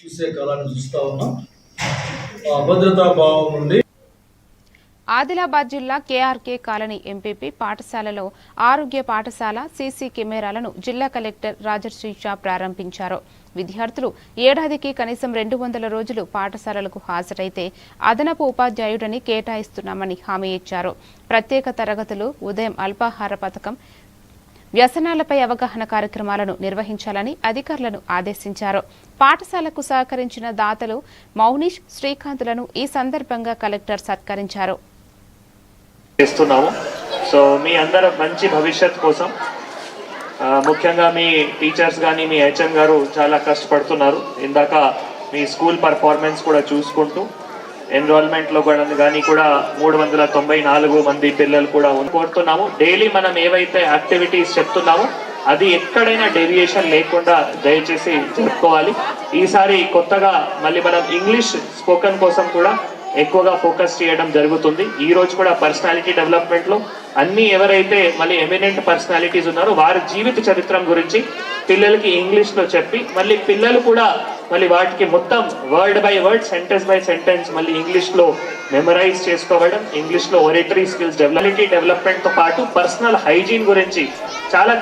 చూసే కాలాన్ని చూస్తా ఉన్నాం. భద్రతా భావం నుండి ఆదిలాబాద్ జిల్లా కేఆర్కే కాలనీ ఎంపీపీ పాఠశాలలో ఆరోగ్య పాఠశాల సీసీ కెమెరాలను జిల్లా కలెక్టర్ రాజర్షి షా ప్రారంభించారు. విద్యార్థులు ఏడాదికి కనీసం 200 రోజులు పాఠశాలలకు హాజరైతే అదనపు ఉపాధ్యాయుడిని కేటాయిస్తున్నామని హామీ ఇచ్చారు. ప్రత్యేక తరగతులు, ఉదయం అల్పాహార పథకం, వ్యసనాలపై అవగాహన కార్యక్రమాలను నిర్వహించాలని అధికారులను ఆదేశించారు. పాఠశాలకు సహకరించిన దాతలు మౌనీష్, శ్రీకాంత్లను ఈ సందర్భంగా కలెక్టర్ సత్కరించారు. సో మీ అందరూ మంచి భవిష్యత్ కోసం ముఖ్యంగా మీ టీచర్స్ కానీ మీ హెచ్ఎం గారు చాలా కష్టపడుతున్నారు. ఇందాక మీ స్కూల్ పర్ఫార్మెన్స్ కూడా చూసుకుంటూ ఎన్రోల్మెంట్లో కానీ కూడా 394 మంది పిల్లలు కూడా కోరుతున్నాము. డైలీ మనం ఏవైతే యాక్టివిటీస్ చెప్తున్నామో అది ఎక్కడైనా డేవియేషన్ లేకుండా దయచేసి జరుపుకోవాలి. ఈసారి కొత్తగా మళ్ళీ మనం ఇంగ్లీష్ స్పోకెన్ కోసం కూడా ఎక్కువగా ఫోకస్ చేయడం జరుగుతుంది. ఈ రోజు కూడా పర్సనాలిటీ డెవలప్మెంట్లో అన్ని ఎవరైతే మళ్ళీ ఎమినెంట్ పర్సనాలిటీస్ ఉన్నారో వారి జీవిత చరిత్రం గురించి పిల్లలకి ఇంగ్లీష్లో చెప్పి మళ్ళీ పిల్లలు కూడా మళ్ళీ వాటికి మొత్తం word by word, sentence by sentence మళ్ళీ ఇంగ్లీష్లో మెమరైజ్ చేసుకోవడం, ఇంగ్లీష్లో ఒరేటరీ స్కిల్స్ డెవలప్మెంట్తో పాటు పర్సనల్ హైజీన్ గురించి చాలా